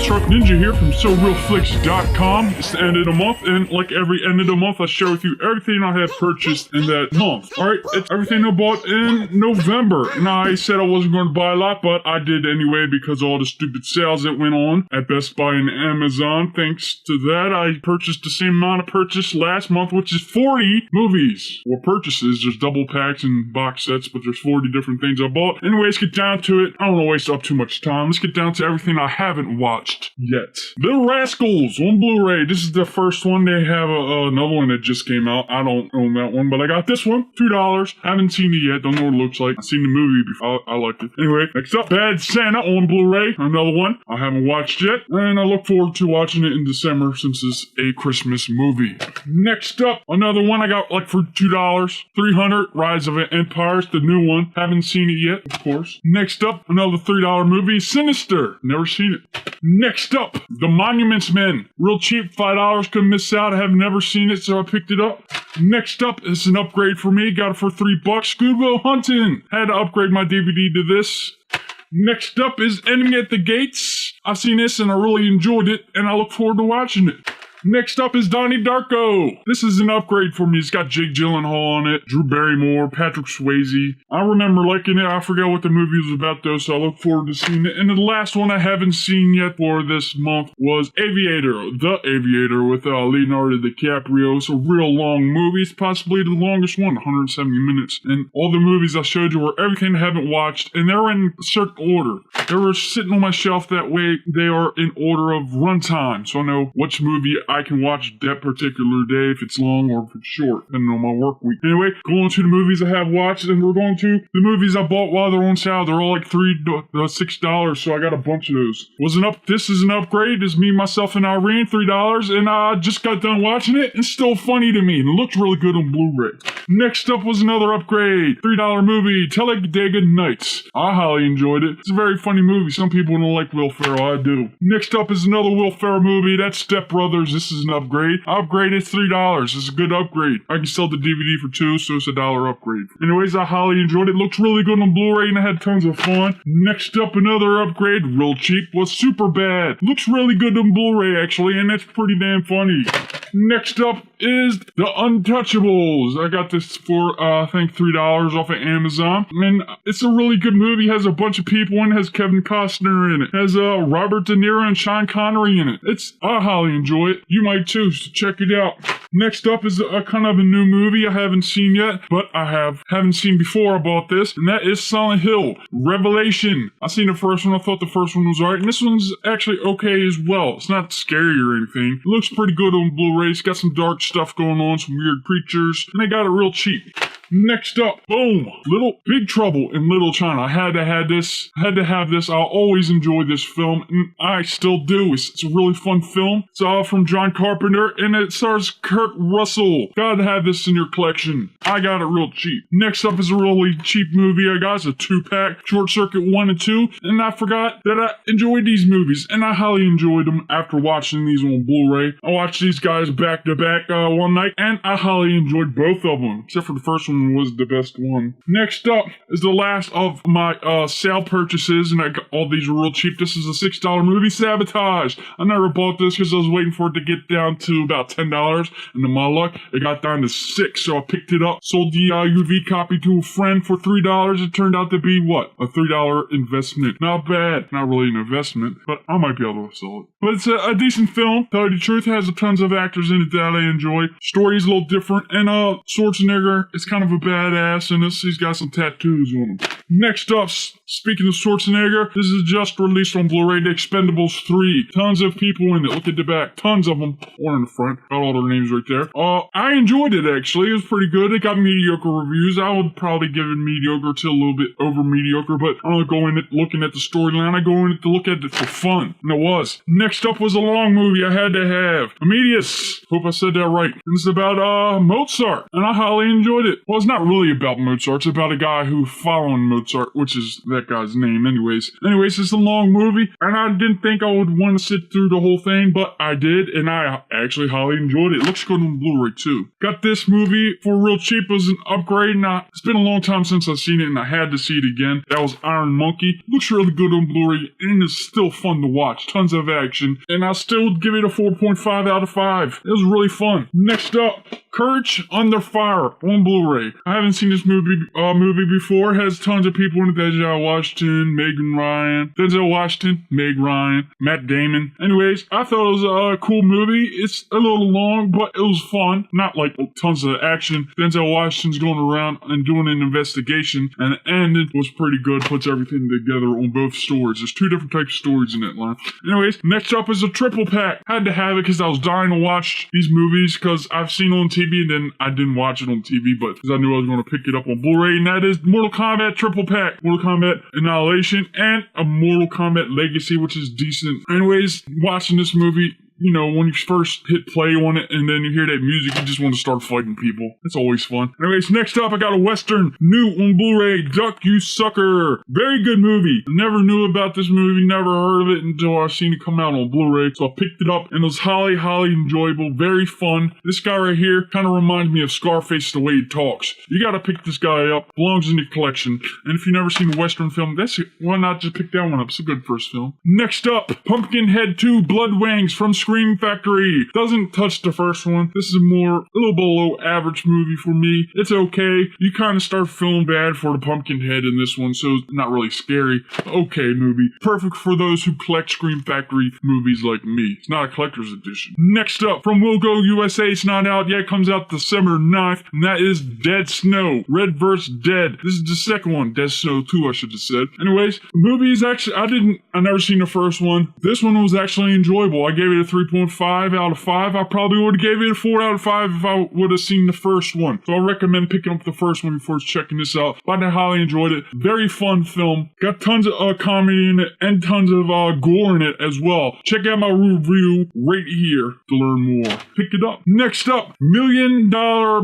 SRF Ninja here from soreelflix.com. It's the end of the month, and like every end of the month, I share with you everything I have purchased in that month. Alright, it's everything I bought in November. Now, I said I wasn't going to buy a lot, but I did anyway because of all the stupid sales that went on at Best Buy and Amazon. Thanks to that, I purchased the same amount I purchased last month, which is 40 movies. Or purchases. There's double packs and box sets, but there's 40 different things I bought. Anyway, let's get down to it. I don't want to waste up too much time. Let's get down to everything I haven't watched yet. Little Rascals on Blu-ray. This is the first one. They have another one that just came out. I don't own that one, but I got this one. $2. Haven't seen it yet. Don't know what it looks like. I've seen the movie before. I liked it. Anyway, next up, Bad Santa on Blu-ray. Another one I haven't watched yet, and I look forward to watching it in December since it's a Christmas movie. Next up, another one I got like for $2. 300, Rise of Empires, the new one. Haven't seen it yet, of course. Next up, another $3 movie, Sinister. Never seen it. Next up, The Monuments Men. Real cheap, $5. Couldn't miss out. I have never seen it, so I picked it up. Next up is an upgrade for me. Got it for $3. Good Will Hunting. Had to upgrade my DVD to this. Next up is Enemy at the Gates. I've seen this and I really enjoyed it, and I look forward to watching it. Next up is Donnie Darko. This is an upgrade for me. It's got Jake Gyllenhaal on it, Drew Barrymore, Patrick Swayze. I remember liking it. I forgot what the movie was about though, so I look forward to seeing it. And the last one I haven't seen yet for this month was Aviator. The Aviator with Leonardo DiCaprio. It's a real long movie. It's possibly the longest one, 170 minutes. And all the movies I showed you were everything I haven't watched, and they're in a certain order. They were sitting on my shelf that way. They are in order of runtime, so I know which movie I can watch that particular day, if it's long or if it's short, depending on my work week. Anyway, going to the movies I have watched, and we're going to the movies I bought while they're on sale. They're all like $6, so I got a bunch of those. This is an upgrade. It's me, myself, and Irene, $3, and I just got done watching it. It's still funny to me, and it looks really good on Blu-ray. Next up was another upgrade, $3 movie, Talladega Nights. I highly enjoyed it. It's a very funny movie. Some people don't like Will Ferrell. I do. Next up is another Will Ferrell movie. That's Step Brothers. This is an upgrade. Upgrade is $3. It's a good upgrade. I can sell the DVD for $2, so it's a $1 upgrade. Anyways, I highly enjoyed it. Looks really good on Blu-ray, and I had tons of fun. Next up, another upgrade, real cheap, was Superbad. Looks really good on Blu-ray, actually, and it's pretty damn funny. Next up is The Untouchables. I got this for, I think, $3 off of Amazon. And it's a really good movie. It has a bunch of people in it. It has Kevin Costner in it. It has Robert De Niro and Sean Connery in it. I highly enjoy it. You might too, so check it out. Next up is a kind of a new movie I haven't seen yet, but I haven't seen before I bought this, and that is Silent Hill Revelation. I seen the first one. I thought the first one was alright, and this one's actually okay as well. It's not scary or anything. It looks pretty good on Blu-ray. It's got some dark stuff going on, some weird creatures, and they got it real cheap. Next up, boom, Big Trouble in Little China. I had to have this. I'll always enjoy this film, and I still do. It's a really fun film. It's all from John Carpenter, and it stars Kurt Russell. Gotta have this in your collection. I got it real cheap. Next up is a really cheap movie I got. It's a 2-pack, Short Circuit 1 and 2, and I forgot that I enjoyed these movies, and I highly enjoyed them after watching these on Blu-ray. I watched these guys back to back one night, and I highly enjoyed both of them, except for the first one was the best one. Next up is the last of my sale purchases, and I got all these real cheap. This is a $6 movie, Sabotage. I never bought this because I was waiting for it to get down to about $10, and to my luck, it got down to $6, so I picked it up, sold the UV copy to a friend for $3. It turned out to be, what? A $3 investment. Not bad. Not really an investment, but I might be able to sell it. But it's a decent film. Tell you the truth, it has tons of actors in it that I enjoy. Story's a little different, and Schwarzenegger is kind of a badass in this. He's got some tattoos on him. Next up, speaking of Schwarzenegger, this is just released on Blu-ray, The Expendables 3. Tons of people in it. Look at the back. Tons of them. One in the front. Got all their names right there. I enjoyed it, actually. It was pretty good. It got mediocre reviews. I would probably give it mediocre to a little bit over mediocre, but I don't go in it looking at the storyline. I go in it to look at it for fun. And it was. Next up was a long movie I had to have. Amadeus. Hope I said that right. And it's about Mozart. And I highly enjoyed it. It it's not really about Mozart. It's about a guy who following Mozart, which is that guy's name anyways. It's a long movie, and I didn't think I would want to sit through the whole thing, but I did, and I actually highly enjoyed it. It looks good on Blu-ray too. Got this movie for real cheap as an upgrade. Now, it's been a long time since I've seen it, and I had to see it again. That was Iron Monkey. Looks really good on Blu-ray, and it's still fun to watch. Tons of action, and I still give it a 4.5 out of 5. It was really fun. Next up, Courage Under Fire on Blu-ray. I haven't seen this movie before. It has tons of people in it. Denzel Washington, Meg Ryan, Matt Damon. Anyways, I thought it was a cool movie. It's a little long, but it was fun. Not like tons of action. Denzel Washington's going around and doing an investigation, and the ending was pretty good. Puts everything together on both stories. There's 2 different types of stories in it line. Anyways, next up is a triple pack. Had to have it because I was dying to watch these movies because I've seen it on TV, and then I didn't watch it on TV, but because I knew I was going to pick it up on Blu-ray, and that is Mortal Kombat triple pack. Mortal Kombat Annihilation and a Mortal Kombat Legacy, which is decent. Anyways, watching this movie, you know, when you first hit play on it and then you hear that music, you just want to start fighting people. It's always fun. Anyways, next up, I got a Western new on Blu-ray, Duck You Sucker. Very good movie. Never knew about this movie, never heard of it until I seen it come out on Blu-ray. So I picked it up and it was highly enjoyable. Very fun. This guy right here kind of reminds me of Scarface the way he talks. You got to pick this guy up. Belongs in your collection. And if you've never seen a Western film, why not just pick that one up? It's a good first film. Next up, Pumpkinhead 2 Blood Wings from Scream Factory. Doesn't touch the first one. This is a little below average movie for me. It's okay. You kind of start feeling bad for the Pumpkinhead in this one, so it's not really scary. Okay movie. Perfect for those who collect Scream Factory movies like me. It's not a collector's edition. Next up, from Will Go USA, it's not out yet. It comes out December 9th, and that is Dead Snow. Red vs. Dead. This is the second one. Dead Snow 2, I should have said. Anyways, the movie is actually, I never seen the first one. This one was actually enjoyable. I gave it a 3.5 out of 5. I probably would have gave it a 4 out of 5 if I would have seen the first one. So I recommend picking up the first one before checking this out. But I highly enjoyed it. Very fun film. Got tons of comedy in it and tons of gore in it as well. Check out my review right here to learn more. Pick it up. Next up, $1 Million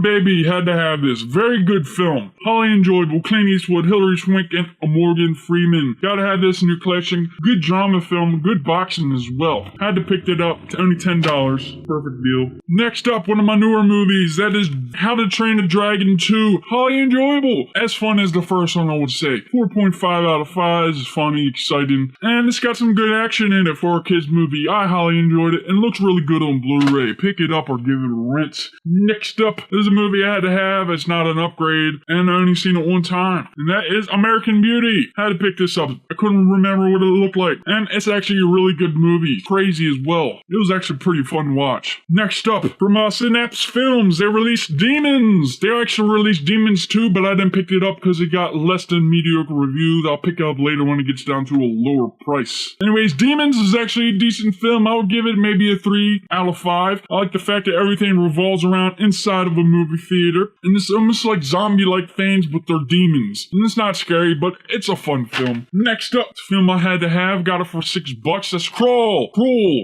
Baby. Had to have this. Very good film. Highly enjoyable. Clint Eastwood, Hilary Swank, and Morgan Freeman. Gotta have this in your collection. Good drama film. Good boxing as well. Had to pick it up. Only $10. Perfect deal. Next up, one of my newer movies. That is How to Train a Dragon 2. Highly enjoyable. As fun as the first one, I would say. 4.5 out of 5. It's funny, exciting, and it's got some good action in it for a kid's movie. I highly enjoyed it and looks really good on Blu-ray. Pick it up or give it a rinse. Next up is a movie I had to have. It's not an upgrade, and I only seen it one time, and that is American Beauty. Had to pick this up. I couldn't remember what it looked like, and it's actually a really good movie. Crazy as well. It was actually pretty fun to watch. Next up, from Synapse Films, they released Demons. They actually released Demons 2, but I didn't pick it up because it got less than mediocre reviews. I'll pick it up later when it gets down to a lower price. Anyways, Demons is actually a decent film. I would give it maybe a 3 out of 5. I like the fact that everything revolves around inside of a movie theater, and it's almost like zombie-like things, but they're demons. And it's not scary, but it's a fun film. Next up, the film I had to have, got it for $6. That's Crawl.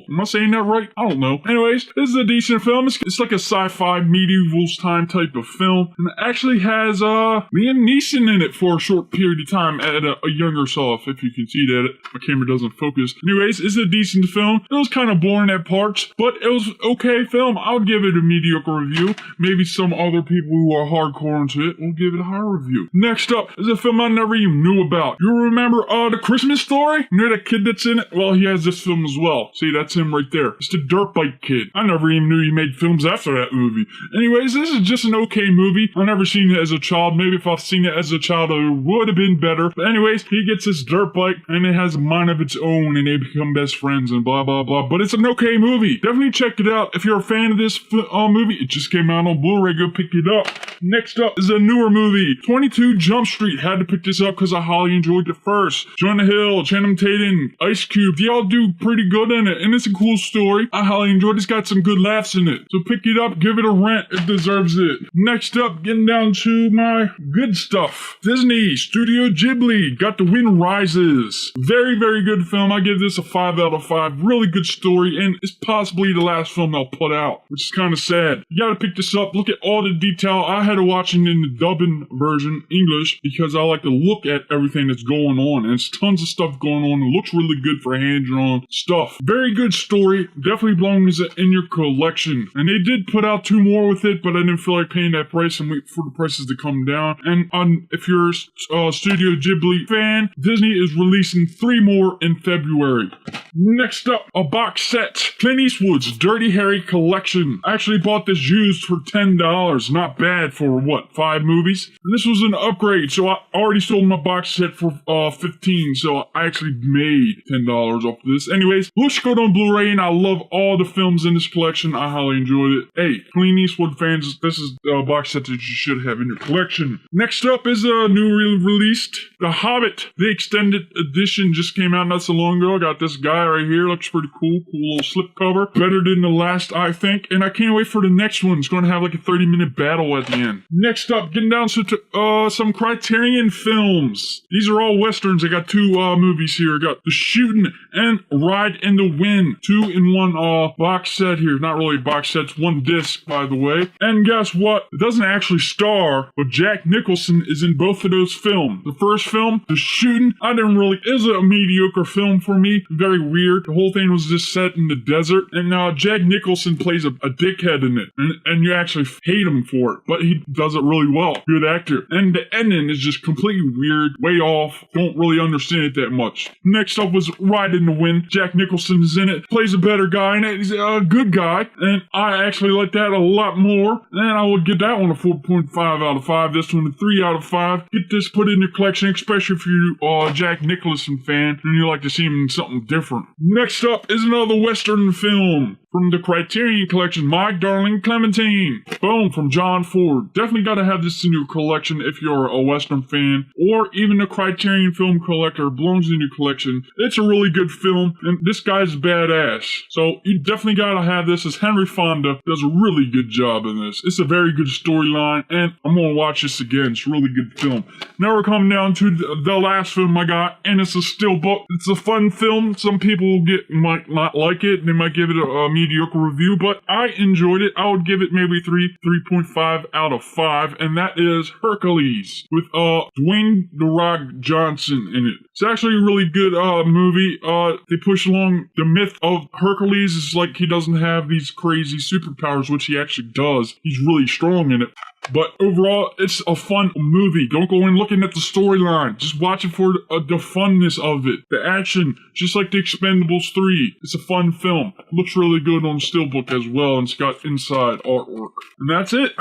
Am I saying that right? I don't know. Anyways, this is a decent film. It's like a sci-fi medieval time type of film, and it actually has Liam Neeson in it for a short period of time at a younger self, if you can see that. My camera doesn't focus. Anyways, it's a decent film. It was kind of boring at parts, but it was okay film. I would give it a mediocre review. Maybe some other people who are hardcore into it will give it a higher review. Next up is a film I never even knew about. You remember The Christmas Story? You know that kid that's in it? Well, he has this film as well. See, that's him right there. It's the dirt bike kid. I never even knew he made films after that movie. Anyways, this is just an okay movie. I never seen it as a child. Maybe if I've seen it as a child, it would have been better. But anyways, he gets this dirt bike and it has a mind of its own and they become best friends and blah, blah, blah. But it's an okay movie. Definitely check it out. If you're a fan of this movie, it just came out on Blu-ray. Go pick it up. Next up is a newer movie, 22 Jump Street. Had to pick this up because I highly enjoyed the first. Jonah Hill, Channing Tatum, Ice Cube, they all do pretty good in it. And it's a cool story. I highly enjoyed it. It's got some good laughs in it. So pick it up, give it a rent. It deserves it. Next up, getting down to my good stuff. Disney Studio Ghibli, Got the Wind Rises. Very, very good film. I give this a 5 out of 5. Really good story, and it's possibly the last film they'll put out, which is kind of sad. You gotta pick this up. Look at all the detail. I had to watch it in the dubbing version, English, because I like to look at everything that's going on, and it's tons of stuff going on. It looks really good for hand-drawn stuff. Very good story. Definitely belongs in your collection. And they did put out 2 more with it, but I didn't feel like paying that price and wait for the prices to come down. And if you're a Studio Ghibli fan, Disney is releasing 3 more in February. Next up, a box set. Clint Eastwood's Dirty Harry collection. I actually bought this used for $10. Not bad for, 5 movies? And this was an upgrade, so I already sold my box set for $15, so I actually made $10 off this. Anyways, looks good on Blu-ray, and I love all the films in this collection. I highly enjoyed it. Hey, Clint Eastwood fans, this is a box set that you should have in your collection. Next up is a new released The Hobbit. The extended edition just came out not so long ago. I got this guy right here. Looks pretty cool. Cool little slipcover. Better than the last, I think. And I can't wait for the next one. It's going to have like a 30-minute battle at the end. Next up, getting down to some Criterion films. These are all westerns. I got 2 movies here. I got The Shooting and Ride in the Wind. 2-in-1 box set here. Not really a box set. It's 1 disc, by the way. And guess what? It doesn't actually star, but Jack Nicholson is in both of those films. The first film, The Shooting, it was a mediocre film for me. Very weird. The whole thing was just set in the desert. And Jack Nicholson plays a dickhead in it. And you actually hate him for it. But he does it really well. Good actor. And the ending is just completely weird. Way off. Don't really understand it that much. Next up was Ride in the Wind. Jack Nicholson is in it. Plays a better guy in it. He's a good guy. And I actually like that a lot more. And I would give that one a 4.5 out of 5. This one a 3 out of 5. Get this put in your collection, especially if you're a Jack Nicholson fan and you like to see him in something different. Next up is another Western film from the Criterion collection, My Darling Clementine. Boom, from John Ford. Definitely got to have this in your collection if you're a Western fan, or even a Criterion film collector. Belongs in your collection. It's a really good film, and this guy's badass. So you definitely got to have this, as Henry Fonda does a really good job in this. It's a very good storyline, and I'm going to watch this again. It's a really good film. Now we're coming down to the last film I got, and it's a steelbook. It's a fun film. Some people might not like it. They might give it a mediocre review, but I enjoyed it. I would give it maybe 3.5 out of 5, and that is Hercules with Dwayne "The Rock" Johnson in it. It's actually a really good movie. They push along the myth of Hercules is like he doesn't have these crazy superpowers, which he actually does. He's really strong in it. But overall, it's a fun movie. Don't go in looking at the storyline. Just watch it for the funness of it. The action, just like The Expendables 3. It's a fun film. It looks really good on Steelbook as well, and it's got inside artwork. And that's it.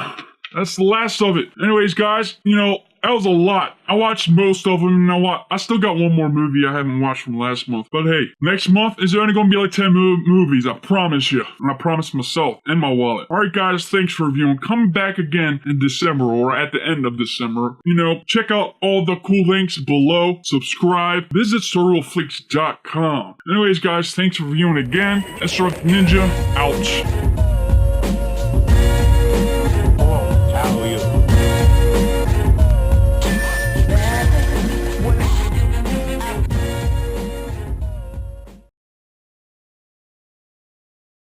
That's the last of it. Anyways, guys, that was a lot. I watched most of them, and I still got one more movie I haven't watched from last month. But hey, next month is only going to be like 10 movies, I promise you. And I promise myself and my wallet. Alright guys, thanks for reviewing. Come back again in December, or at the end of December. Check out all the cool links below. Subscribe. Visit soreelflix.com. Anyways guys, thanks for reviewing again. SRF Ninja, out.